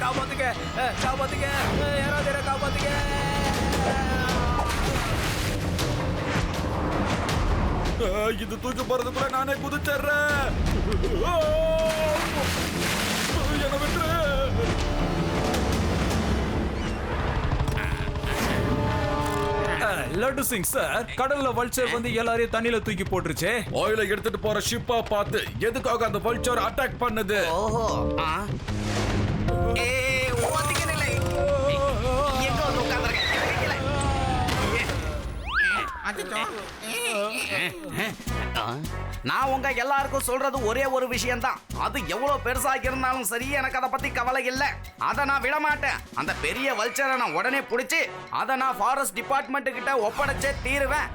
காப்பாத்துங்க காப்பாத்துங்க, யாராவது என்ன காப்பாத்துங்க. இது தூக்கி போறதுக்குள்ள நானே குதிச்சிடுறேன். என்ன விட்டுரு. லட்டு சிங் சார், கடல்ல வல்ச்சர் வந்து எல்லாரையும் தண்ணியில தூக்கி போட்டுருச்சு. ஆயில எடுத்துட்டு போற ஷிப்பா பார்த்து எதுக்காக அந்த வல்ச்சர் அட்டாக் பண்ணுது? ஓஹோ, நான் உங்க எல்லாருக்கும் சொல்றது ஒரே ஒரு விஷயம் தான். அது எவ்வளவு பெருசா இருந்தாலும் சரி, எனக்கு அதை பத்தி கவலை இல்ல. அதை நான் விட மாட்டேன். அந்த பெரிய வல்ச்சரை நான் உடனே பிடிச்சி அதை நான் ஃபாரஸ்ட் டிபார்ட்மெண்ட் கிட்ட ஒப்படைச்சே தீருவேன்.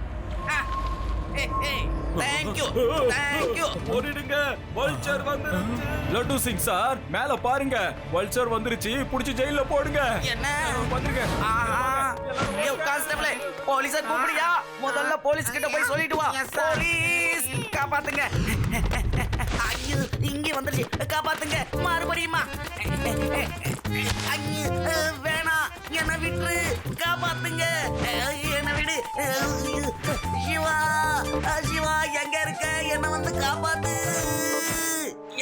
Thank you thank you. ஓடிடுங்க, வல்ச்சர் வந்துருச்சு. லட்டு சிங் சார், மேல பாருங்க, வல்ச்சர் வந்துருச்சு. புடிச்சு ஜெயில போடுங்க. என்ன வந்துருங்க. கான்ஸ்டபிளே, போலீஸை கூப்பிடுயா. முதல்ல போலீஸ் கிட்ட போய் சொல்லிட்டு வா. போலீஸ் காப்பாத்துங்க. ஐயோ, இங்க வந்துருச்சு. காப்பாத்துங்க மறுபடியுமா? வேணாம், என்ன விட்டுரு. காப்பாத்துங்க, என்ன விடு. சிவா சிவா, எங்க இருக்க? என்ன வந்து காப்பாத்து.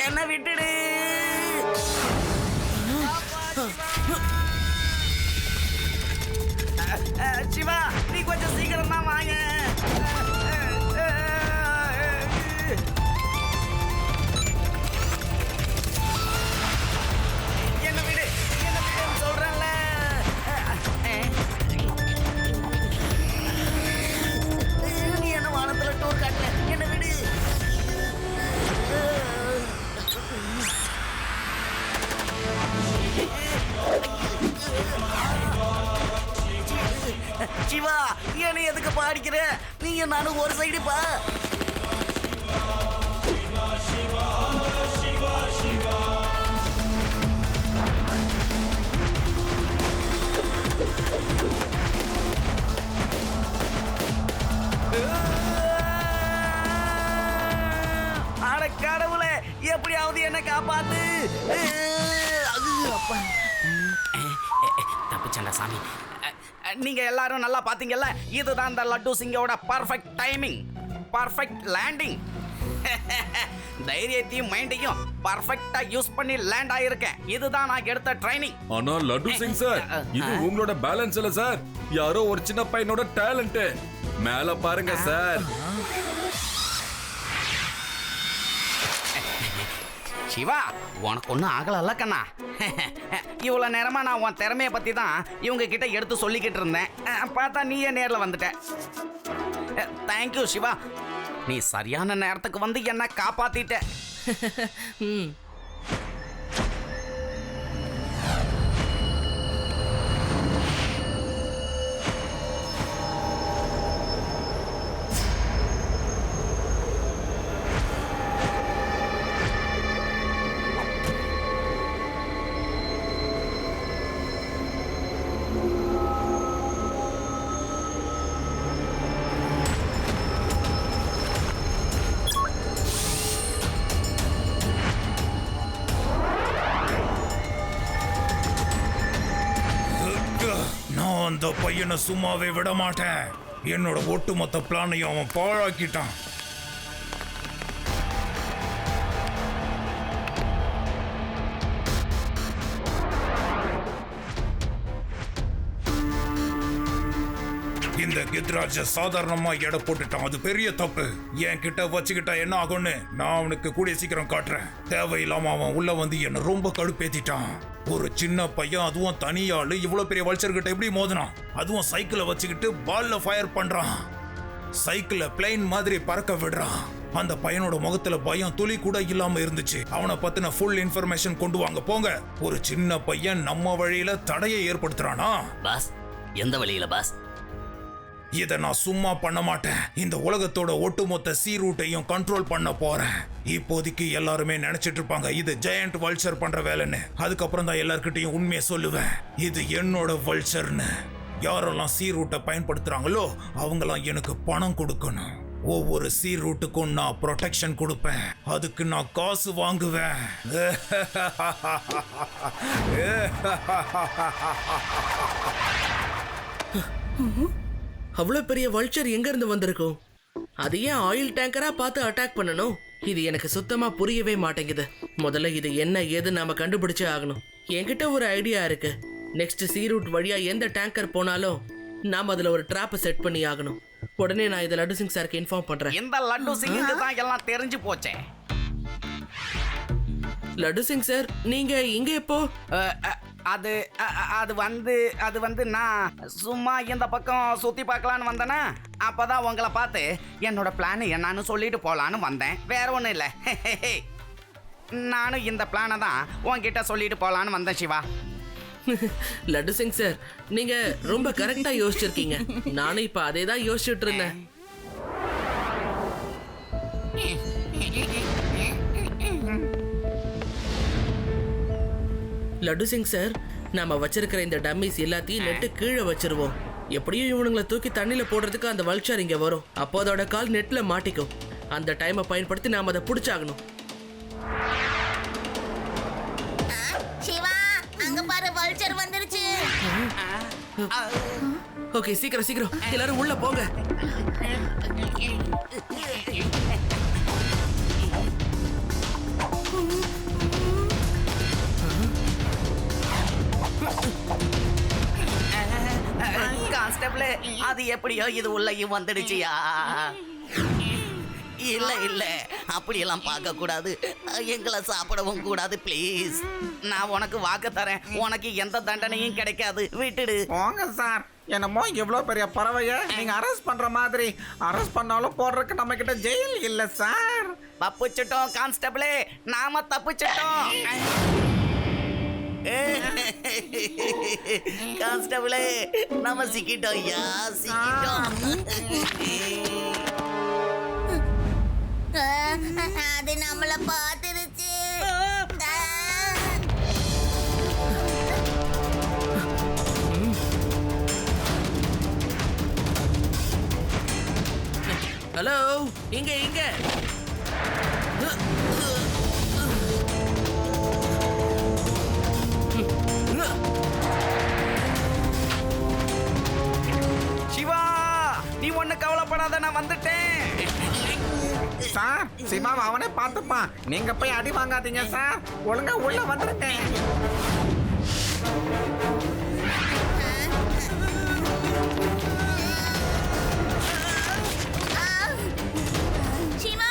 என்ன விட்டுடு. சிவா, நீ கொஞ்சம் சீக்கிரம் தான் வாங்க. என்ன விடு, என்ன விடுன்னு சொல்றேன்ல. நீ என்ன வானத்துல டூர் காட்டல. என்ன விடு. சிவா, என்ன எதுக்கு பாடிக்கிற? நீங்க நானும் ஒரு சைடு பா. அட கடவுளே, எப்படியாவது என்ன காப்பாத்து. தப்பிச்சண்டா சாமி. நீங்க எல்லாரும் நல்லா பாத்தீங்கல்ல, இதுதான் இந்த லட்டு சிங்கோட பர்ஃபெக்ட் டைமிங், பர்ஃபெக்ட் லேண்டிங். தைரியத்தையும் மைண்டையும் பர்ஃபெக்ட்டா யூஸ் பண்ணி லேண்ட் ஆயிருக்கேன். இதுதான் நான் எடுத்த ட்ரைனிங். ஆனா லட்டு சிங் சார், இது உங்களோட பேலன்ஸ் இல்ல சார், யாரோ ஒரு சின்ன பையனோட டேலண்ட். மேல பாருங்க சார். சிவா, உனக்கு ஒன்றும் ஆகலல்ல கண்ணா? இவ்வளோ நேரமா நான் உன் திறமையை பற்றி தான் இவங்க கிட்ட எடுத்து சொல்லிக்கிட்டு இருந்தேன். பார்த்தா நீயே நேரில் வந்துட்ட. தேங்க்யூ சிவா, நீ சரியான நேரத்துக்கு வந்து என்ன காப்பாத்திட்ட. நான் அந்த பையனை சும்மாவே விட மாட்டேன். என்னோட ஒட்டுமொத்த பிளானையும் அவன் பாழாக்கிட்டான். இந்த கித்ராஜ சாதாரணமா எடை போட்டுட்டான். அது பெரிய தப்பு. என் கிட்ட வச்சுக்கிட்டா என்ன ஆகும்னு நான் அவனுக்கு கூடிய சீக்கிரம் காட்டுறேன். தேவையில்லாம அவன் உள்ள வந்து என்ன ரொம்ப கடுப்பேத்திட்டான். ஒரு சின்ன பையன், அதுவும் தனியாளு, இவ்வளவு பெரிய வல்ச்சர் கிட்ட எப்படி மோதினான்? அதுவும் சைக்கிளை வச்சுக்கிட்டு பால்ல ஃபயர் பண்றான். சைக்கிளை பிளைன் மாதிரி பறக்க விடுறான். அந்த பையனோட முகத்துல பயம் துளி கூட இல்லாம இருந்துச்சு. அவனை பத்தின ஃபுல் இன்ஃபர்மேஷன் கொண்டு வாங்க போங்க. ஒரு சின்ன பையன் நம்ம வழியில தடையை ஏற்படுத்துறானா? பாஸ், எந்த வழியில பாஸ்? இதை நான் சும்மா பண்ண மாட்டேன். இந்த உலகத்தோட ஒட்டுமொத்த சீ ரூட்டையும் கண்ட்ரோல் பண்ண போறேன். இப்போதைக்கு எல்லாருமே நினைச்சிட்டு இருப்பாங்க இது ஜெயண்ட் வல்ச்சர் பண்ற வேலைன்னு. அதுக்கப்புறம் தான் எல்லார்கிட்டையும் உண்மையை சொல்லுவேன், இது என்னோட வல்ச்சர்னு. யாரெல்லாம் சீ ரூட்டை பயன்படுத்துறாங்களோ அவங்களாம் எனக்கு பணம் கொடுக்கணும். ஒவ்வொரு சீ ரூட்டுக்கும் நான் ப்ரொடெக்ஷன் கொடுப்பேன். அதுக்கு நான் காசு வாங்குவேன். அவ்வளவு பெரிய வல்ச்சர் எங்க இருந்து வந்திருக்கும்? அது ஏன் ஆயில் டேங்கரா பார்த்து அட்டாக் பண்ணணும்? இது எனக்கு சுத்தமா புரியவே மாட்டேங்குது. முதல்ல இது என்ன ஏது நாம கண்டுபிடிச்சே ஆகணும். என்கிட்ட ஒரு ஐடியா இருக்கு. நெக்ஸ்ட் சீ ரூட் வழியா எந்த டேங்கர் போனாலும் நாம அதுல ஒரு ட்ராப் செட் பண்ணி ஆகணும். உடனே நான் இதை லட்டு சிங் சாருக்கு இன்ஃபார்ம் பண்றேன். இந்த லட்டு சிங்குக்கு தான் எல்லாம் தெரிஞ்சு போச்சே. லட்டு சிங் சார், நீங்க இங்க எப்போ? அது அது வந்து நான் சும்மா இந்த பக்கம் சுத்தி பார்க்கலான்னு வந்தேனா, அப்பதான் உங்களை பார்த்து என்னோட பிளான் என்னன்னு சொல்லிட்டு போலான்னு வந்தேன். வேற ஒன்றும் இல்லை. நானும் இந்த பிளானை தான் உன்கிட்ட சொல்லிட்டு போலான்னு வந்தேன் சிவா. லட்டு சிங் சார், நீங்க ரொம்ப கரெக்டா யோசிச்சிருக்கீங்க. நானும் இப்ப அதே தான் யோசிச்சுட்டு இருந்தேன். லட்டு சிங் சார், நாம வச்சிருக்கிற இந்த டம்மிஸ் எல்லாத்தையும் நெட்டு கீழே வச்சிருவோம். எப்படியும் இவனுங்களை தூக்கி தண்ணியில போடுறதுக்கு அந்த வல்ச்சர் இங்க வரும். அப்போ அதோட கால் நெட்ல மாட்டிக்கும். அந்த டைமை பயன்படுத்தி நாம அதை பிடிச்சாகணும். சிவா, அங்க பாரு, வல்ச்சர் வந்துருச்சு. ஓகே, சீக்கிரம் சீக்கிரம் எல்லாரும் உள்ள போங்க. கான்ஸ்டபிள், அது எப்படியோ இது உள்ளயும் வந்துடுச்சியா? இல்ல இல்ல, அப்படியெல்லாம் பார்க்க கூடாது. எங்களை சாப்பிடவும் கூடாது ப்ளீஸ். நான் உனக்கு வாக்கு தரேன், உனக்கு எந்த தண்டனையும் கிடைக்காது. விட்டுடு. போங்க சார். என்னமோ இவ்வளோ பெரிய பறவைய நீங்க அரெஸ்ட் பண்ற மாதிரி. அரெஸ்ட் பண்ணாலும் போடுறதுக்கு நம்ம கிட்ட ஜெயில் இல்ல சார். தப்பிச்சிட்டோம் கான்ஸ்டபிளே, நாம தப்பிச்சிட்டோம். கான்ஸ்டபிளே, நம்ம சிக்கிட்டோம் யா, சிக்கிட்டோம். அது நம்மள பாத்துருச்சு. ஹலோ, இங்க இங்க. சிவா, நீ ஒண்ணு கவலைப்படாத, நான் வந்துட்டேன். சார், சிவாவை அவனே பார்த்துப்பான். நீங்க போய் அடி வாங்காதீங்க சார். ஒழுங்கா உள்ள வந்துருங்க. சிவா,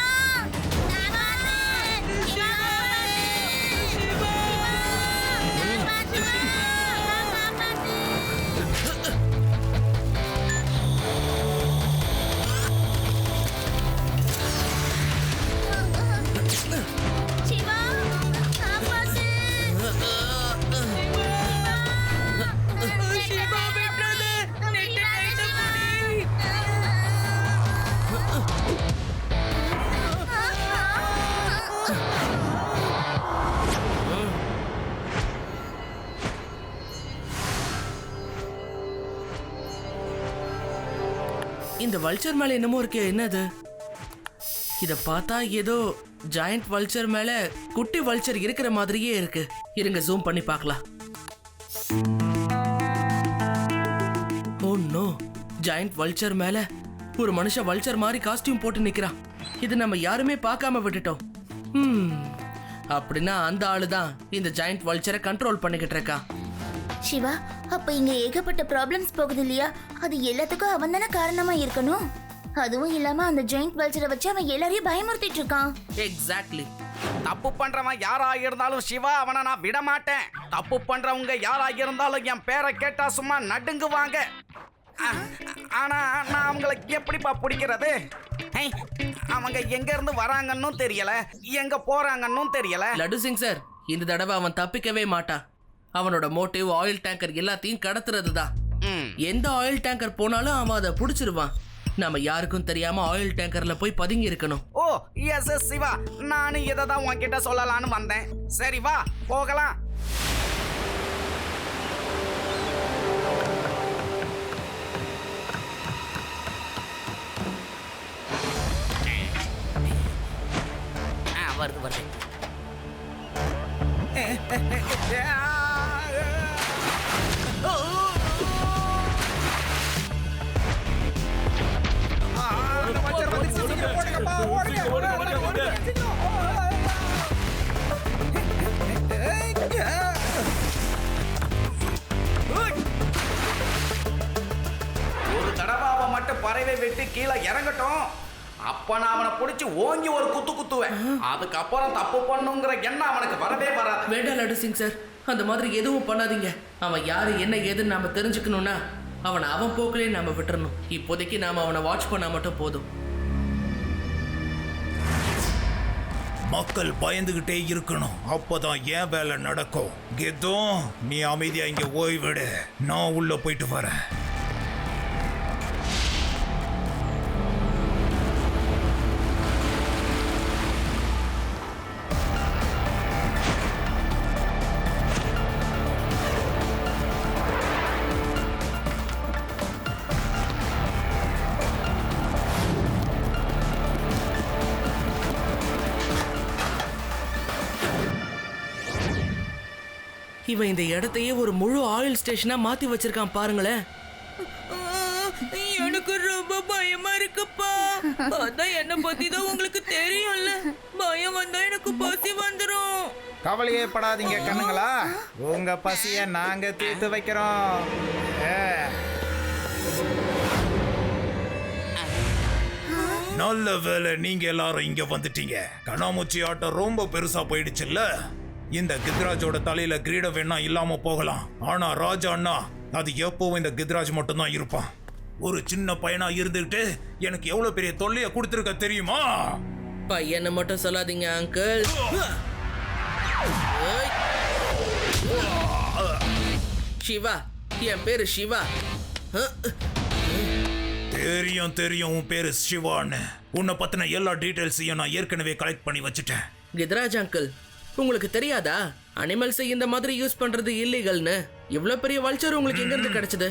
இந்த வல்ச்சர் மேல என்னமோ இருக்கே, என்னது? இத பார்த்தா ஏதோ ஜாயண்ட் வல்ச்சர் மேல குட்டி வல்ச்சர் இருக்கிற மாதிரியே இருக்கு. இருங்க, ஜூம் பண்ணி பார்க்கலாம். ஓ நோ, ஜாயண்ட் வல்ச்சர் மேல ஒரு மனுஷன் வல்ச்சர் மாதிரி காஸ்டியூம் போட்டு நிக்கிறான். இது நம்ம யாருமே பார்க்காம விட்டுட்டோம். அப்படின்னா அந்த ஆளுதான் இந்த ஜாயண்ட் வல்ச்சரை கண்ட்ரோல் பண்ணிக்கிட்டு இருக்கான். சிவா, அப்ப இங்க ஏகப்பட்ட ப்ராப்ளம்ஸ் போகுது இல்லையா? அது எல்லாத்துக்கும் அவன் தானே காரணமா இருக்கணும். அதுவும் இல்லாம அந்த ஜெயிண்ட் வல்ச்சரை வச்சு அவன் எல்லாரையும் பயமுறுத்திட்டு இருக்கான். எக்ஸாக்ட்லி. தப்பு பண்றவன் யாரா இருந்தாலும் சிவா, அவனை நான் விட மாட்டேன். தப்பு பண்றவங்க யாரா இருந்தாலும் என் பேரை கேட்டா சும்மா நடுங்குவாங்க. ஆனா நான் அவங்களுக்கு எப்படிப்பா பிடிக்கிறது? அவங்க எங்க இருந்து வராங்கன்னு தெரியல, எங்க போறாங்கன்னு தெரியல. லட்டு சிங் சார், இந்த தடவை அவன் தப்பிக்கவே மாட்டான். அவனோட மோட்டிவ் ஆயில் டேங்கர் எல்லாத்தையும் கடத்துறது தான். எந்த ஆயில் டேங்கர் போனாலும் அவன் அதை புடிச்சிருவான். நாம யாருக்கும் தெரியாம ஆயில் டேங்கர்ல போய் பதுங்கி இருக்கணும். ஓ எஸ் எஸ் சிவா, நானும் இதை தான் உன்கிட்ட சொல்லலான்னு வந்தேன். சரி வா போகலாம். வருது வருது. ஒரு தடவை அவன் மட்டும் பறவை விட்டு கீழே இறங்கட்டும், அப்ப நான் அவனை பிடிச்சி ஓங்கி ஒரு குத்து குத்துவேன். அதுக்கப்புறம் தப்பு பண்ணுங்கிற எண்ணம் அவனுக்கு வரவே வராது. வேண்டாம் லட்டு சிங் சார், அந்த மாதிரி எதுவும் பண்ணாதீங்க. அவன் யாரு என்ன ஏதுன்னு நாம தெரிஞ்சுக்கணும்னா அவனை அவன் போக்கிலே நாம விட்டுறணும். இப்போதைக்கு நாம அவனை வாட்ச் பண்ணா மட்டும் போதும். மக்கள் பயந்துகிட்டே இருக்கணும், அப்பதான் ஏன் வேலை நடக்கும். கெத்தும் நீ அமைதியா இங்க ஓய்விடு, நான் உள்ள போயிட்டு வரேன். இவன் இந்த இடத்தையே ஒரு முழு ஆயில் ஸ்டேஷனா மாத்தி வச்சிருக்கான் பாருங்களேன். எனக்கு ரொம்ப பயமா இருக்குப்பா. அதான் என்ன பத்தி தான் உங்களுக்கு தெரியும்ல, பயம் வந்தா எனக்கு பசி வந்துரும். கவலையே படாதீங்க கண்ணுங்களா, உங்க பசிய நாங்க தீர்த்து வைக்கிறோம். நல்ல வேலை நீங்க எல்லாரும் இங்க வந்துட்டீங்க. கண்ணாமூச்சி ஆட்டம் ரொம்ப பெருசா போயிடுச்சுல்ல. இந்த கித்ராஜோட தலையில கிரீடம் வேணா இல்லாம போகலாம், ஆனா ராஜா அண்ணா அது எப்பவும் இந்த கித்ராஜ் மட்டும்தான் இருப்பான். ஒரு சின்ன பையனா இருந்துகிட்டு எனக்கு எவ்வளவு பெரிய தொல்லைய கொடுத்திருக்க தெரியுமா? பையனை மட்டும் சொல்லாதீங்க அங்கிள். சிவா, என் பேரு சிவா. தெரியும் தெரியும், உன் பேரு சிவான்னு. உன்னை பத்தின எல்லா டீடைல்ஸையும் நான் ஏற்கனவே கலெக்ட் பண்ணி வச்சுட்டேன். கித்ராஜ் அங்கிள், உங்களுக்கு தெரியாதா அனிமல்ஸை இந்த மாதிரி யூஸ் பண்றது இல்லீகல்னு? இவ்வளவு பெரிய வல்ச்சர் உங்களுக்கு எங்க இருந்து கிடைச்சது?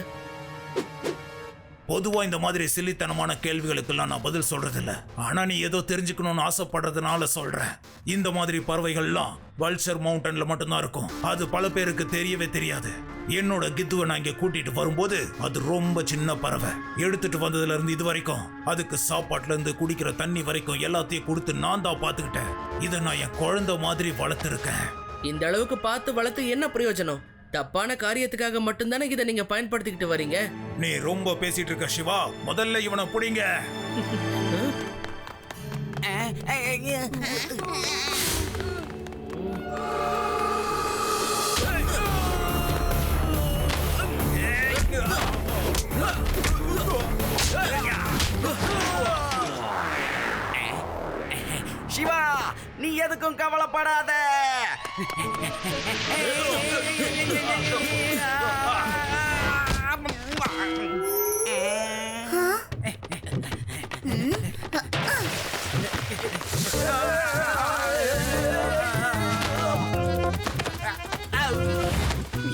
பொதுவா இந்த மாதிரி சில்லித்தனமான கேள்விகளுக்கெல்லாம் நான் பதில் சொல்றதில்ல, ஆனா நீ ஏதோ தெரிஞ்சுக்கணும்னு ஆசைப்படுறதுனால சொல்றேன். இந்த மாதிரி பறவைகள்லாம் வல்ச்சர் மவுண்டன்ல மட்டும்தான் இருக்கும், அது பல பேருக்கு தெரியவே தெரியாது. என்னோட கித்துவை நான் இங்க கூட்டிட்டு வரும்போது அது ரொம்ப சின்ன பறவை. எடுத்துட்டு வந்ததுல இருந்து இது வரைக்கும் அதுக்கு சாப்பாட்டுல இருந்து குடிக்கிற தண்ணி வரைக்கும் எல்லாத்தையும் கொடுத்து நான் தான் பாத்துக்கிட்டேன். இதை நான் என் குழந்தை மாதிரி வளர்த்துருக்கேன். இந்த அளவுக்கு பார்த்து வளர்த்து என்ன பிரயோஜனம்? தப்பான காரியத்துக்காக மட்டும்தானே இதை நீங்க பயன்படுத்திக்கிட்டு வரீங்க. நீ ரொம்ப பேசிட்டு இருக்க சிவா, முதல்ல இவனை புடிங்க. சிவா, நீ எதுக்கும் கவலைப்படாத.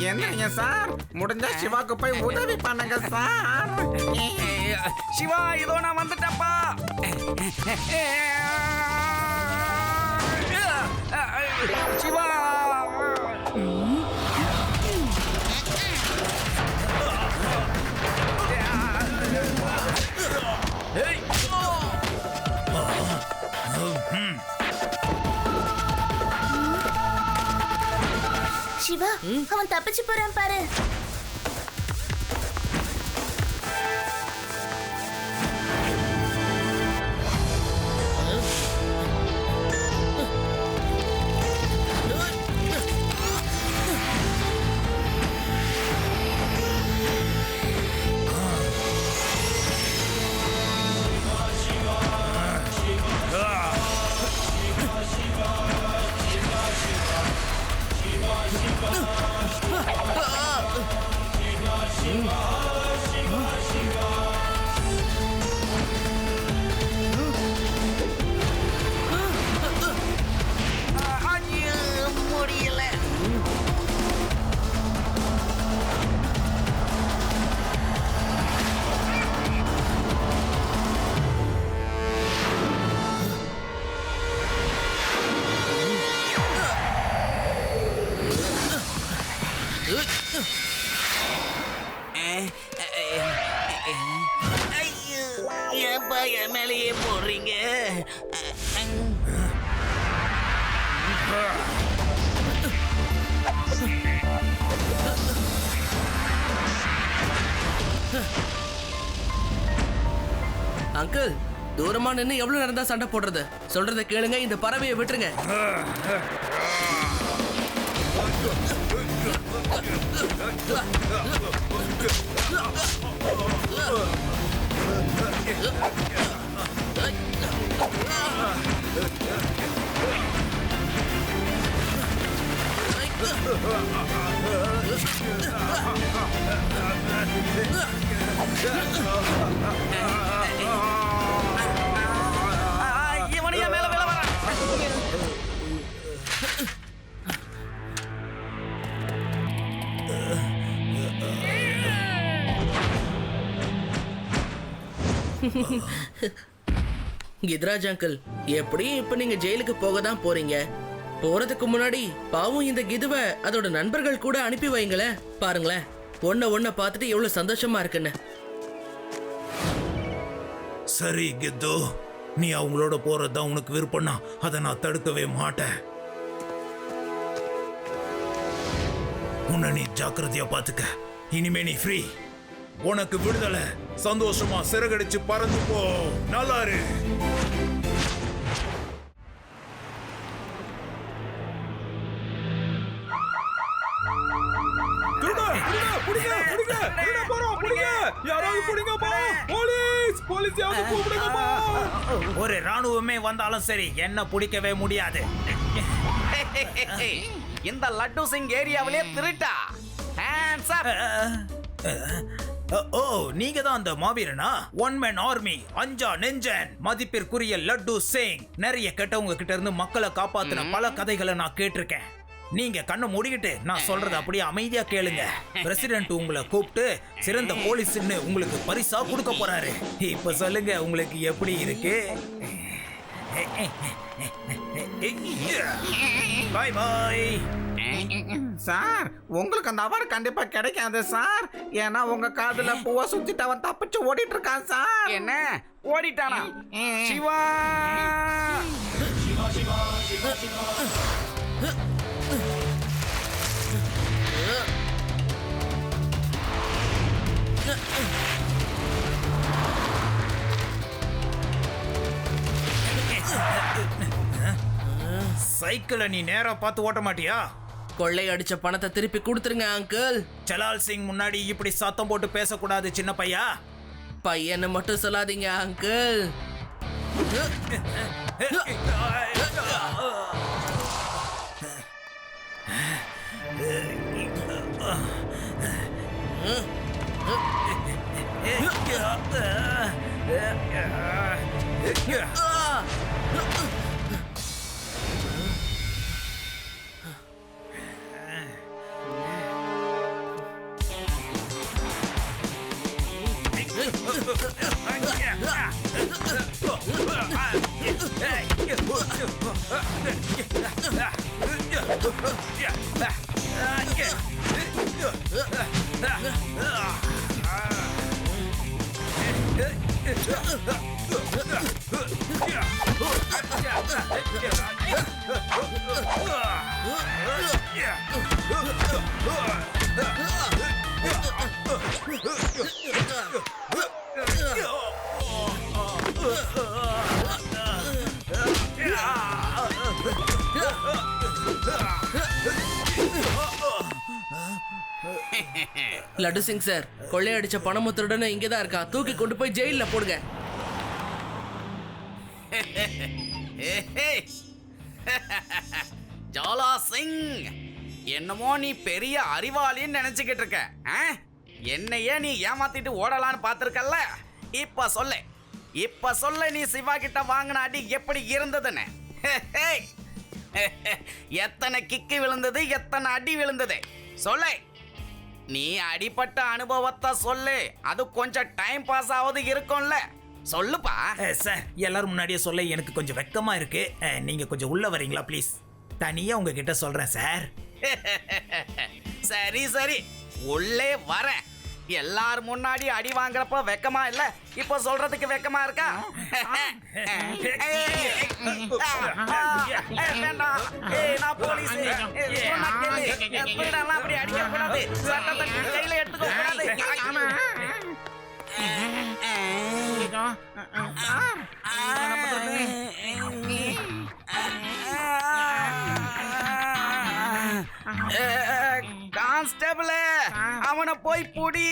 என்னங்க சார், முடிஞ்சா சிவாக்கு போய் உதவி பண்ணுங்க சார். சிவா, இதோ நான் வந்துட்டப்பா. சிவா, சிவா, அவன் தப்பிச்சு போறான் பாரு. என் மேலேயே போடுறீங்க? அங்கிள், தூரமா நின்னு எவ்வளவு நேரம் தான் சண்டை போடுறது? சொல்றத கேளுங்க, இந்த பறவையை விட்டுருங்க. இவனையா மேல மேல வர. கித்ராஜ் அங்கிள், எப்படியும் இப்ப நீங்க ஜெயிலுக்கு போக தான் போறீங்க. போறதுக்கு முன்னாடி பாவம் இந்த கிதுவை அதோட நண்பர்கள் கூட அனுப்பி வைங்களேன். பாருங்களேன், ஒன்ன பார்த்துட்டு எவ்வளவு சந்தோஷமா இருக்குன்னு. சரி கித்து, நீ அவங்களோட போறதுதான் உனக்கு விருப்பம்னா அதை நான் தடுக்கவே மாட்டேன். உன்னை நீ ஜாக்கிரதையா பாத்துக்க. இனிமே நீ ஃப்ரீ. உனக்கு விடுதலை. சந்தோஷமா சிறகடிச்சு பறந்து போ. நல்லா இரு. ஒரு ராணுவமே வந்தாலும் சரி என்ன பிடிக்கவே முடியாது. இந்த லட்டு சிங் ஏரியாவிலே திருட்டா. Hands up. ஓ, நீங்க தான் அந்த மாவீரனா? ஒன் மேன் ஆர்மி, அஞ்சா நெஞ்சன், மதிப்பிற்குரிய லட்டு சிங். நிறைய கெட்டவங்க கிட்ட இருந்து மக்களை காப்பாத்தின பல கதைகளை நான் கேட்டிருக்கேன். நீங்க கண்ணை மூடிக்கிட்டு நான் சொல்றத அப்படியே அமைதியா கேளுங்க. பிரசிடென்ட் உங்களை கூப்பிட்டு சிறந்த போலீஸ்னு உங்களுக்கு பரிசா கொடுக்க போறாரு. இப்ப சொல்லுங்க, உங்களுக்கு எப்படி இருக்கு? பாய் பாய். சார், உங்களுக்கு அந்த அவார்டு கண்டிப்பா கிடைக்காது சார். ஏன்னா உங்க காதுல பூவா சுத்திட்டு அவன் தப்பிச்சு ஓடிட்டு இருக்கான் சார். என்ன ஓடிட்டானா? சிவா சைக்கிளை நீ நேரா பார்த்து ஓட்ட மாட்டியா? கொள்ளை அடிச்ச பணத்தை திருப்பி கொடுத்துருங்க அங்கிள். ஜலால் சிங் முன்னாடி இப்படி சத்தம் போட்டு பேசக்கூடாது சின்ன பையா. பையனை மட்டும் சொல்லாதீங்க அங்கிள். லட்டு சிங் சார், கொள்ளையடிச்ச பணமுத்தருடன் இங்கதான் இருக்கான். தூக்கி கொண்டு போய் ஜெயில போடுங்க. ஜாலா சிங், என்னமோ நீ பெரிய அறிவாளின்னு நினைச்சுக்கிட்டு இருக்க. என்னையே நீ ஏமாத்திட்டு ஓடலான்னு பார்த்திருக்கல்ல. இப்ப சொல்ல நீ சிவா கிட்ட வாங்கின அடி எப்படி இருந்ததுன்னு. எத்தனை கிக்கு விழுந்தது, எத்தனை அடி விழுந்தது சொல்லு. நீ அடிப்பட்ட அனுபவத்தை சொல்லு. அது கொஞ்சம் டைம் பாஸ் ஆவது இருக்கும்ல, சொல்லுப்பா. சார், எல்லாரும் முன்னாடியே சொல்ல எனக்கு கொஞ்சம் வெக்கமா இருக்கு. நீங்க கொஞ்சம் உள்ள வரீங்களா ப்ளீஸ்? தனியா உங்ககிட்ட சொல்றேன் சார். சரி உள்ளே வரேன். எல்லார் முன்னாடி அடி வாங்குறப்ப வெக்கமா இல்ல, இப்போ சொல்றதுக்கு வெக்கமா இருக்கா? வேண்டாம். நான் போலீஸ். சொன்னா கேளு. திருடன்லாம் அப்படி அடிக்க கூடாது. சட்டத்தை கையில எடுத்துக்க கூடாது. கான்ஸ்டபிள், அவனை போய் புடி.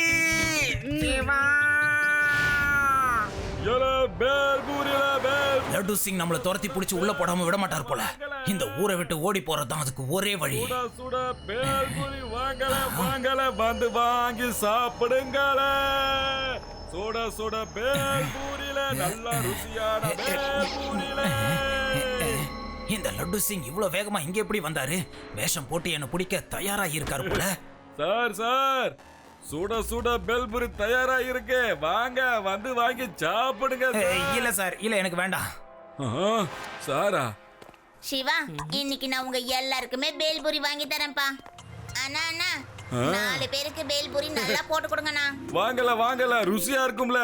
லட்டு சிங் நம்மள துரத்தி பிடிச்சி உள்ள போடாம விட மாட்டார் போல. இந்த ஊரை விட்டு ஓடி போறதுதான் அதுக்கு ஒரே வழி. சுட பேல்புரி வாங்கல வாங்கல வந்து வாங்கி சாப்பிடுங்கள. சுட சுட பேல்பூரியில நல்ல ருசியான பேல்பூரியில. இந்த லட்டு சிங் இவ்வளவு வேகமா இங்க எப்படி வந்தாரு? வேஷம் போட்டு என்ன பிடிக்க தயாரா இருக்காரு போல. சார் சுட சுட பேல்பூரி தயாரா இருக்கு, வாங்க வந்து வாங்கி சாப்பிடுங்க. இல்ல சார், இல்ல எனக்கு வேண்டாம். சாரா சிவா, இன்னைக்கு நான் உங்க எல்லாருக்குமே பேல்பூரி வாங்கி தரேன்ப்பா. அண்ணா அண்ணா, 4 பேருக்கு பேல்பூரி நல்லா போட்டு கொடுங்கண்ணா. வாங்கல ருசியா இருக்கும்ல.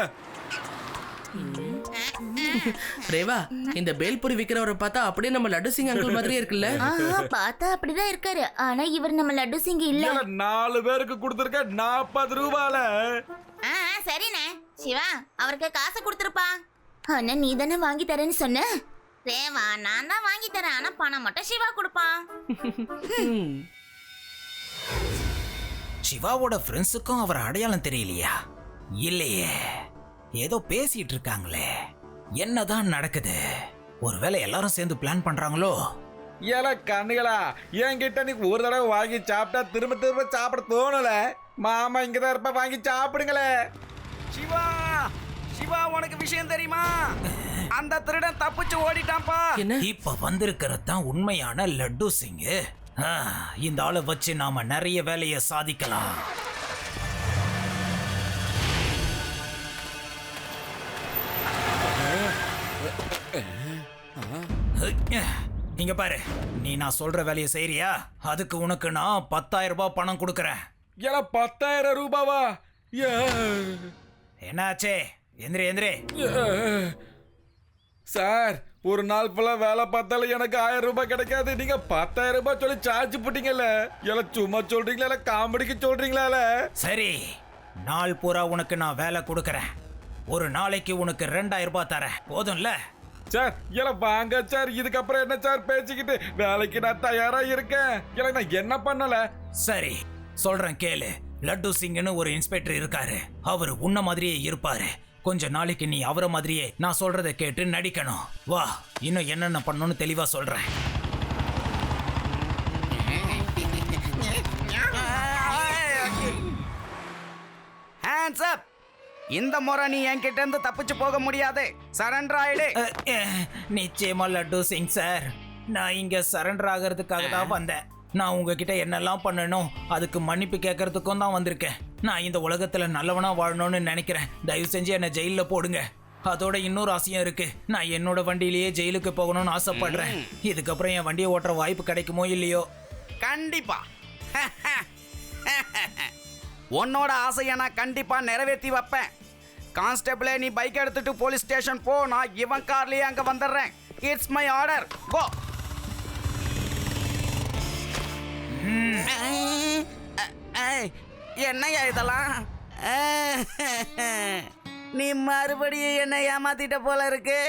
ரேவா, இந்த பேல்பூரி விக்கிறவரை பார்த்தா அப்படியே நம்ம லட்டு சிங் அங்கிள் மாதிரியே இருக்குல்ல? பார்த்தா அப்படிதான் இருக்காரு. ஆனா இவர் நம்ம லட்டு சிங் இல்ல. 4 பேருக்கு கொடுத்துருக்க 40 ரூபால. சரிண்ணே. சிவா, அவருக்கு காசு கொடுத்துருப்பா. அண்ணா, நீ தானே வாங்கி தரேன்னு சொன்ன. ரேவா, நான் தான் வாங்கி தரேன். ஆனா பணம் மட்டும் சிவா கொடுப்பான். சிவாவோட ஃப்ரெண்ட்ஸுக்கும் அவர் அடையாளம் தெரியலையா? இல்லையே, ஏதோ பேசிட்டு இருக்காங்களே. என்னதான் நடக்குது? ஒருவேளை எல்லாரும் சேர்ந்து பிளான் பண்றாங்களோ? ஏல கண்ணுகளா, என்கிட்ட நீ ஒரு தடவை வாங்கி சாப்பிட்டா திரும்ப திரும்ப சாப்பிட தோணல. மாமா இங்கதான் இருப்ப, வாங்கி சாப்பிடுங்களே. சிவா, சிவா, உனக்கு விஷயம் தெரியுமா? அந்த திருடன் தப்பிச்சு ஓடிட்டான்ப்பா. இப்ப வந்திருக்கிறது தான் உண்மையான லட்டு சிங். இந்த ஆளை வச்சு நாம நிறைய வேலையை சாதிக்கலாம். இங்க பாரு, நீ நான் சொல்ற வேலையை செய்யறியா? அதுக்கு உனக்கு நான் 10,000 ரூபாய் பணம் கொடுக்கறேன். ஏல 10,000 ரூபாவா? என்னாச்சே? எந்திரி எந்திரி. சார், ஒரு நாள் ஃபுல்லா வேலை பார்த்தாலும் எனக்கு 1000 ரூபாய் கிடைக்காது. நீங்க 10,000 ரூபாய் சொல்லி சார்ஜ் போட்டீங்கல்ல. ஏல சும்மா சொல்றீங்களா இல்ல காமெடிக்கு சொல்றீங்களா? சரி, நாள் பூரா உனக்கு நான் வேலை கொடுக்கறேன். ஒரு நாளைக்கு உனக்கு 2,000 ரூபாய் தரேன். போதும்ல? சார், ஏல வாங்க சார். இதுக்கப்புறம் என்ன சார் பேசிக்கிட்டு? வேலைக்கு நான் தயாரா இருக்கேன். ஏல நான் என்ன பண்ணல? சரி, சொல்றேன் கேளு. லட்டு சிங்னு ஒரு இன்ஸ்பெக்டர் இருக்காரு. அவரு உன்ன மாதிரியே இருப்பாரு. கொஞ்ச நாளைக்கு நீ அவரை மாதிரியே நான் சொல்றதை கேட்டு நடிக்கணும். வா, இன்னும் என்னென்ன பண்ணணும்னு தெளிவா சொல்றேன். Hands up. இந்த முறை நீ என்கிட்ட இருந்து தப்பிச்சு போக முடியாது. சரண்டர் ஆயிடு. நிச்சயமா லட்டு சிங் சார், நான் இங்க சரண்டர் ஆகிறதுக்காக தான் வந்தேன். நான் உங்ககிட்ட என்னெல்லாம் பண்ணணும் அதுக்கு மன்னிப்பு கேட்கறதுக்கும் தான் வந்திருக்கேன். நான் இந்த உலகத்துல நல்லவனா வாழணும்னு நினைக்கிறேன். தயவு செஞ்சு என்ன ஜெயில போடுங்க. அதோட இன்னொரு ஆசையும் இருக்கு. நான் என்னோட வண்டியிலேயே ஜெயிலுக்கு போகணும்னு ஆசைப்படுறேன். இதுக்கப்புறம் என் வண்டியை ஓட்டுற வாய்ப்பு கிடைக்குமோ இல்லையோ? கண்டிப்பா. உன்னோட ஆசையை நான் கண்டிப்பா நிறைவேற்றி வைப்பேன். கான்ஸ்டபிளே, நீ பைக் எடுத்துட்டு போலீஸ் ஸ்டேஷன் போ. நான் இவன் கார்லயே அங்க வந்துடுறேன். It's my order. கோ. என்னையா இதெல்லாம்? நீ மறுபடியும் என்ன ஏமாத்திட்ட போல இருக்கு.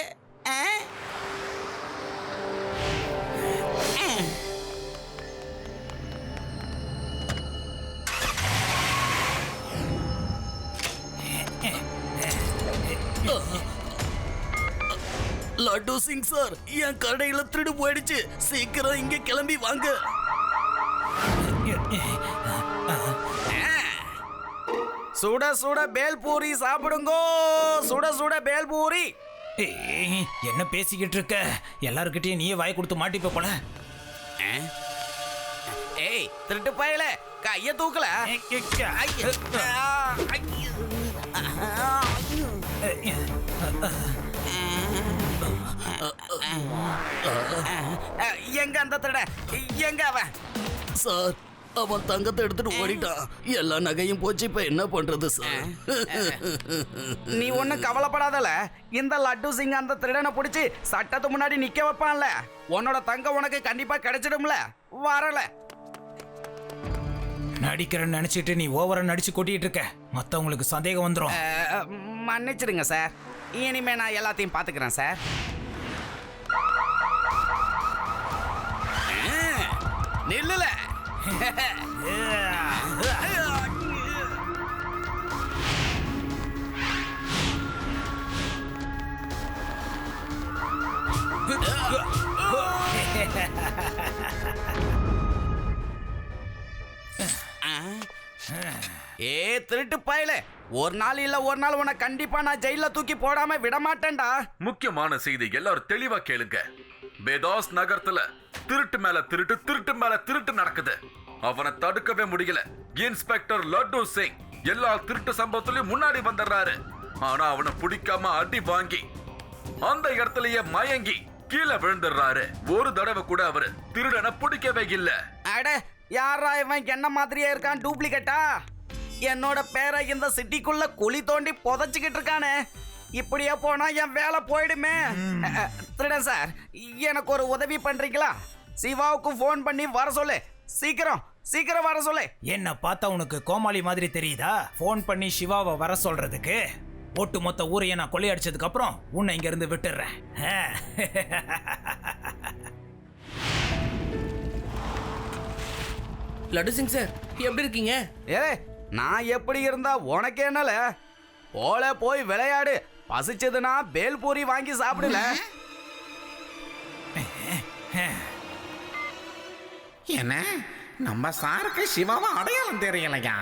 லட்டு சிங் சார், என் கடையில திருடு போயிடுச்சு. சீக்கிரம் இங்க கிளம்பி வாங்க. சுட சுட பேல்பூரி சாப்பிடுங்கோ. சுட சுட பேல்பூரி. என்ன பேசிக்கிட்டு இருக்க? எல்லாருக்கிட்டையும் நீயே வாய் கொடுத்து மாட்டிப்ப போல. ஏய், திருட்டு பயல, கைய தூக்கல. எங்க அந்த திருட? எங்க அவன்? சார், அவன் தங்கத்தை எடுத்துட்டு ஓடிட்டான். எல்லா நகையும் போச்சு. இப்ப என்ன பண்றது சார்? நீ ஒன்னும் கவலைப்படாதல. இந்த லட்டு சிங் அந்த திருடனை பிடிச்சி சட்டத்து முன்னாடி நிக்க வைப்பான்ல. உன்னோட தங்கம் உனக்கு கண்டிப்பா கிடைச்சிடும்ல. வரல. நடிக்கிறேன்னு நினைச்சிட்டு நீ ஓவரா நடிச்சு கொட்டிட்டு இருக்க. மத்தவங்களுக்கு சந்தேகம் வந்துடும். மன்னிச்சிடுங்க சார். இனிமே நான் எல்லாத்தையும் பாத்துக்கிறேன் சார். நில்லுல. ஏ திருட்டு பயலே, ஒரு நாள் இல்ல ஒரு நாள் உன்னை கண்டிப்பா நான் ஜெயில தூக்கி போடாம விட மாட்டேன்டா. முக்கியமான செய்தி எல்லாரும் தெளிவா கேளுங்க. பேதாஸ் நகரத்துல திருட்டு மேல திருட்டு, திருட்டு மேல திருட்டு நடக்குது. அவனை தடுக்கவே முடியல. இன்ஸ்பெக்டர் லட்டு சிங் எல்லா திருட்டு சம்பவத்திலயும் முன்னாடி வந்துடுறாரு. ஆனா அவனை பிடிக்காம அடி வாங்கி அந்த இடத்துலயே மயங்கி கீழே விழுந்துடுறாரு. ஒரு தடவை கூட அவரு திருடனை பிடிக்கவே இல்ல. அட யாரா இவன்? என்ன மாதிரியே இருக்கான், டூப்ளிகேட்டா? என்னோட பேரை இந்த சிட்டிக்குள்ள குழி தோண்டி புதைச்சிக்கிட்டு இருக்கானே. இப்படியே போனா என் வேலை போயிடுமே. திருடன் சார், எனக்கு ஒரு உதவி பண்றீங்களா? சிவாவுக்கு ஃபோன் பண்ணி வர சொல்லு. சீக்கிரம் சீக்கிரம் வர சொல்லு. என்ன பார்த்தா உனக்கு கோமாளி மாதிரி தெரியுதா? ஃபோன் பண்ணி சிவாவை வர சொல்றதுக்கு? ஒட்டு மொத்த ஊரையை நான் கொள்ளையடிச்சதுக்கு அப்புறம் உன்னை இங்க இருந்து விட்டுறேன். லட்டு சிங் சார், எப்படி இருக்கீங்க? ஏ, நான் எப்படி இருந்தா உனக்கு என்னல? போய் விளையாடு. பசிச்சதுன்னா பேல்பூரி வாங்கி சாப்பிடல. என்ன நம்ம சாருக்கு சிவாவை அடையாளம் தெரியலையா?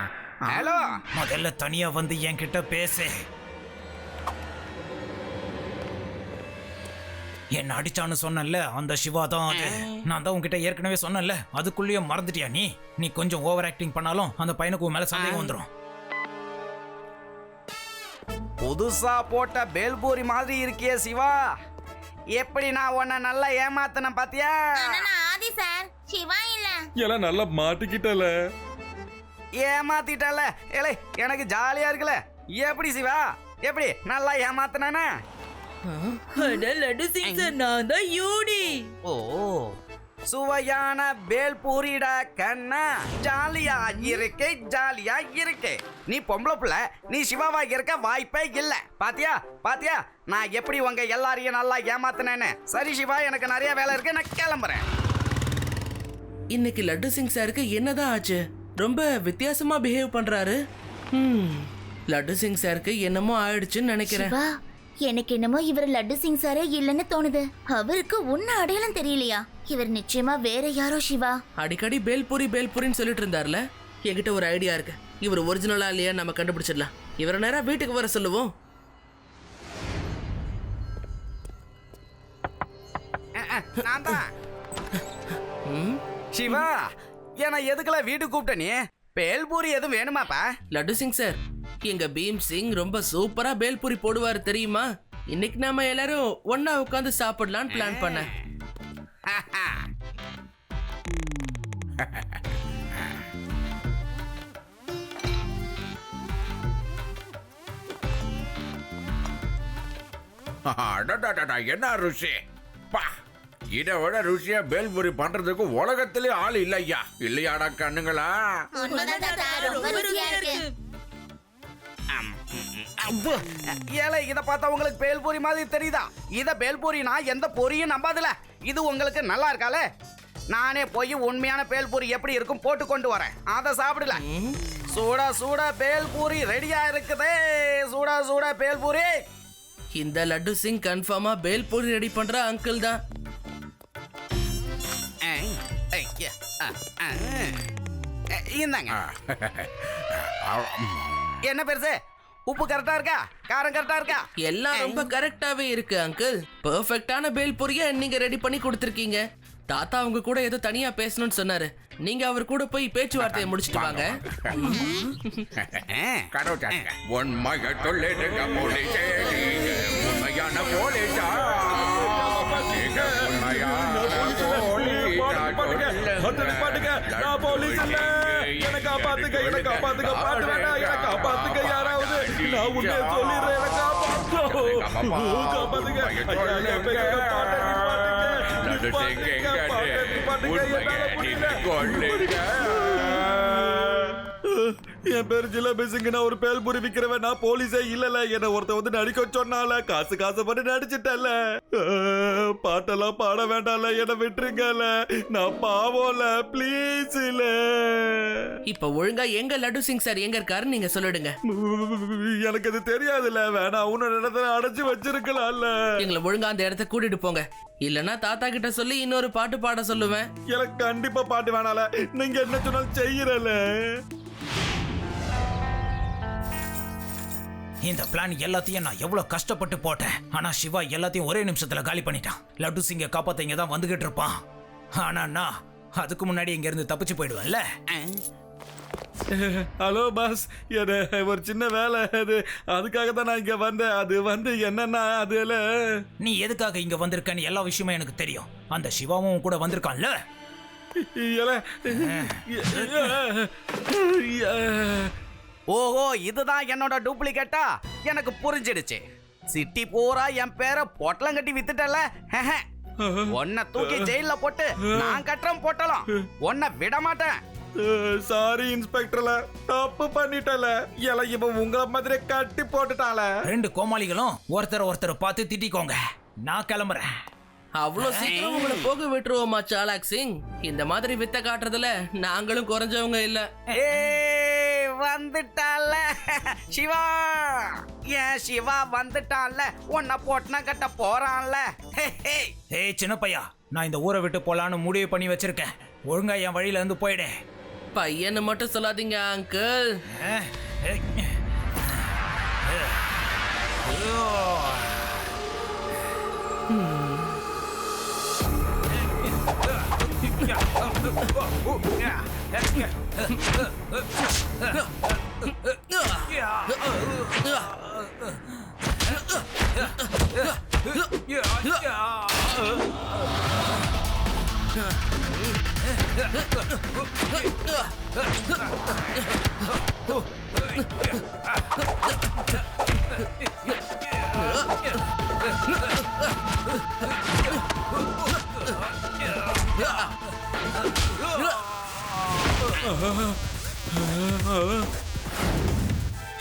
ஹலோ, முதல்ல தனியா வந்து என்கிட்ட பேசு. என்ன அடிச்சான்னு சொன்னல, அந்த சிவா தான் அது. நான் தான் உன்கிட்ட ஏற்கனவே சொன்னல, அதுக்குள்ளேயே மறந்துட்டியா நீ? நீ கொஞ்சம் ஓவர் ஆக்டிங் பண்ணாலும் அந்த பையனுக்கு உன் மேல சந்தேகம் வந்துடும். புதுசா போட்ட பேல்பூரி மாதிரி இருக்கியே சிவா. எப்படி நான் உன்னை நல்லா ஏமாத்தின பாத்தியா? ஆதி சார், சிவா இல்ல. எல்லாம் நல்லா மாட்டிக்கிட்டல. ஏமாத்திட்டல. ஏலே, எனக்கு ஜாலியா இருக்குல்ல. எப்படி சிவா? எப்படி நல்லா ஏமாத்தினானா? லட்டு சிங் சார், நான் தான் யூடி. ஓ, சுவையான பேல்பூரிடா கண்ணா. ஜாலியா இருக்கே, ஜாலியா இருக்கே. நீ பொம்பளை பிள்ளை, நீ சிவாவா இருக்க வாய்ப்பே இல்ல. பாத்தியா பாத்தியா நான் எப்படி உங்க எல்லாரையும் நல்லா ஏமாத்தினேன்னு. சரி சிவா, எனக்கு நிறைய வேலை இருக்கு, நான் கிளம்புறேன். இன்னைக்கு லட்டு சிங் சாருக்கு என்னதான் ஆச்சு? ரொம்ப வித்தியாசமா பிஹேவ் பண்றாரு. லட்டு சிங் சாருக்கு என்னமோ ஆயிடுச்சுன்னு நினைக்கிறேன். சிவா, எனக்கு என்னமோ இவர் லட்டு சிங் சாரே இல்லைன்னு தோணுது. அவருக்கு ஒன்னும் அடையாளம் தெரியலையா? இவர் நிச்சயமா வேற யாரோ சிவா. அடிக்கடி பேல்பூரி பேல்பூரின்னு சொல்லிட்டு இருந்தார்ல. என்கிட்ட ஒரு ஐடியா இருக்கு. இவர் ஒரிஜினலா இல்லையா நம்ம கண்டுபிடிச்சிடலாம். இவரை நேரா வீட்டுக்கு வர சொல்லுவோம். நான் தான். சிவா, என்ன எதுக்குல வீட்டுக்கு கூப்பிட்ட நீ? பேல்பூரி எதுவும் வேணுமாப்பா? லட்டு சிங் சார், எங்க பீம் சிங் ரொம்ப சூப்பரா பேல்பூரி போடுவாரு தெரியுமா? இன்னைக்கு நாம எல்லாரும் ஒன்னா உட்காந்து சாப்பிடலான்னு பிளான் பண்ண. என்ன ருசி பா! இதை விட ருசியா பேல்பூரி பண்றதுக்கு உலகத்திலே ஆள் இல்லையா? இல்லையாடா கண்ணுங்களா? ஏலே, இத பார்த்தா உங்களுக்கு பேல்பூரி மாதிரி தெரியுதா? இத பேல்பூரினா எந்த பொரியும் நம்பாதுல. இது உங்களுக்கு நல்லா இருக்காலே. நானே போய் உண்மையான பேல்பூரி எப்படி இருக்கும் போட்டு கொண்டு வரேன். அதை சாப்பிடல. சூடா சூடா பேல்பூரி ரெடியா இருக்குதே. சூடா சூடா பேல்பூரி. இந்த லட்டு சிங் கன்ஃபார்மா பேல்பூரி ரெடி பண்ற அங்கிள் தான். இந்தாங்க. என்ன பெருசு? உப்பு கரெக்டா இருக்கா? காரம் கரெக்டா இருக்கா? எல்லாம் ரொம்ப கரெக்டாவே இருக்கு அங்கிள். பெர்ஃபெக்ட்டான பேல்பூரிய நீங்க ரெடி பண்ணி கொடுத்திருக்கீங்க. தாத்தா அவங்க கூட ஏதோ தனியா பேசணும்னு சொன்னாரு. நீங்க அவர் கூட போய் பேச்சுவார்த்தையை முடிச்சிட்டு வாங்க. உண்மையை சொல்லிடுங்க போலீஸே, உண்மையான போலீஸா? பாட்டுங்க, நான் போலீஸ் இல்ல. காப்பாத்துங்க என்ன காப்பாத்துங்க பாட்டு வேண்டாம் என்ன காப்பாத்துங்க யாராவது நான் உண்மையை சொல்லிடுறேன் என்ன காப்பாத்துங்க என் பேரு ஜிலேபி சிங், நான் ஒரு பேல்புரி விக்கிறவன். நான் போலீஸே இல்லல. என்ன ஒருத்த வந்து நடிக்க சொன்னால, காசு பண்ணி நடிச்சிட்டல. பாட்டெல்லாம் பாட வேண்டாம்ல, என்ன விட்டுருங்கல. நான் பாவோல, ப்ளீஸ் இல்ல. இப்ப ஒழுங்கா எங்க லட்டு சிங் சார் எங்க இருக்காருன்னு நீங்க சொல்லிடுங்க. எனக்கு அது தெரியாதுல்ல. வேணாம், உன்னோட இடத்துல அடைச்சு வச்சிருக்கலாம்ல. எங்களை ஒழுங்கா அந்த இடத்த கூட்டிட்டு போங்க. இல்லனா தாத்தா கிட்ட சொல்லி இன்னொரு பாட்டு பாட சொல்லுவேன். எனக்கு கண்டிப்பா பாட்டு வேணால. நீங்க என்ன சொன்னாலும் செய்யறல. இந்த பிளான் எல்லாத்தையும் நான் எவ்வளவு கஷ்டப்பட்டு போட்டேன். ஆனா சிவா எல்லாத்தையும் ஒரே நிமிஷத்துல காலி பண்ணிட்டான். லட்டு சிங்க காப்பாத்த இங்க தான் வந்துகிட்டு இருப்பான். ஆனா நான் அதுக்கு முன்னாடி இங்க இருந்து தப்பிச்சு போயிடுவேன்ல. ஹலோ பாஸ், ஒரு சின்ன வேலை அது, அதுக்காக தான் நான் இங்க வந்தேன். அது வந்து என்னன்னா அதுல நீ எதுக்காக இங்க வந்திருக்கன்னு எல்லா விஷயமும் எனக்கு தெரியும். அந்த சிவாவும் கூட வந்திருக்கான்ல. ஓஹோ, இதுதான் என்னோட டூப்ளிகேட்டா? எனக்கு புரிஞ்சிடுச்சு. சிட்டி பூரா என் பேரை பொட்டலம் கட்டி வித்துட்டல. உன்னை தூக்கி ஜெயில போட்டு நான் கட்டுறேன் பொட்டலம். உன்னை விட மாட்டேன். சாரி இன்ஸ்பெக்டர்ல, தப்பு பண்ணிட்டல. இவன் உங்களை மாதிரி கட்டி போட்டுட்டால. 2 கோமாளிகளும் ஒருத்தர் பார்த்து திட்டிக்கோங்க. நான் கிளம்புறேன். அவ்வளவு சீக்கிரம் உங்களை போக விட்டுருவோமா சாலாக் சிங்? இந்த மாதிரி வித்த காட்டுறதுல நாங்களும் குறைஞ்சவங்க இல்ல. வந்துட்டால சிவா, ஏன் சிவா வந்துட்டான்ல. உன்னை பொட்டன கட்ட போறான்ல. ஏய் சின்ன பையா, நான் இந்த ஊரை விட்டு போலான்னு முடிவு பண்ணி வச்சிருக்கேன். ஒழுங்கா என் வழியில இருந்து போயிடு. பையன்னு மட்டும் சொல்லாதீங்க அங்கிள்.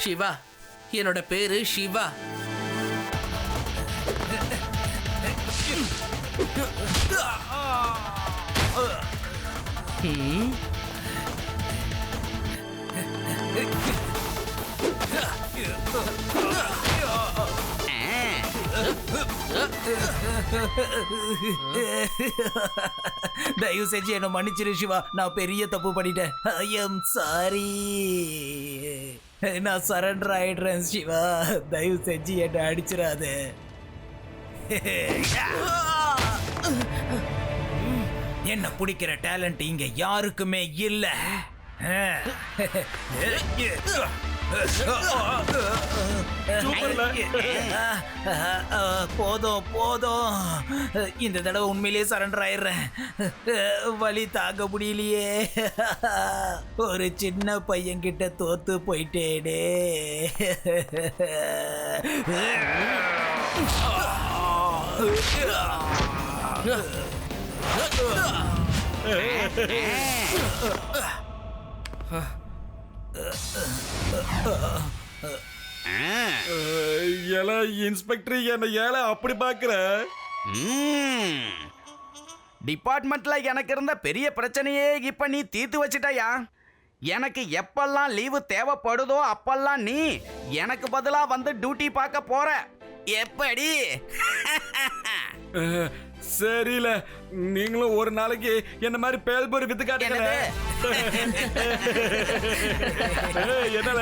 சிவா, என்னோட பேரு சிவா. தயவு செஞ்சு என்ன மன்னிச்சிரு சிவா. நான் பெரிய தப்பு பண்ணிட்டேன். I am sorry. நான் சரண்டர் ஆயிடுறேன் சிவா. தயவு செஞ்சு என்ன அடிச்சிடாத. என்ன பிடிக்கிற டேலண்ட் இங்க யாருக்குமே இல்ல. போதும். இந்த தடவை உண்மையிலேயே சரண்டர் ஆயிடுறேன். வலி தாங்க முடியலையே. ஒரு சின்ன பையன் கிட்ட தோத்து போயிட்டேனே. இன்ஸ்பெக்டர், என்ன ஏழை அப்படி பாக்குற? டிபார்ட்மெண்ட்ல எனக்கு இருந்த பெரிய பிரச்சனையே இப்ப நீ தீர்த்து வச்சிட்டயா. எனக்கு எப்பெல்லாம் லீவு தேவைப்படுதோ அப்பெல்லாம் நீ எனக்கு பதிலா வந்து டியூட்டி பார்க்க போற. எப்படி? சரியில்ல, நீங்களும் ஒரு நாளைக்கு என்ன மாதிரி பேல்பூரி வித்து காட்டுங்க. என்னது? என்னல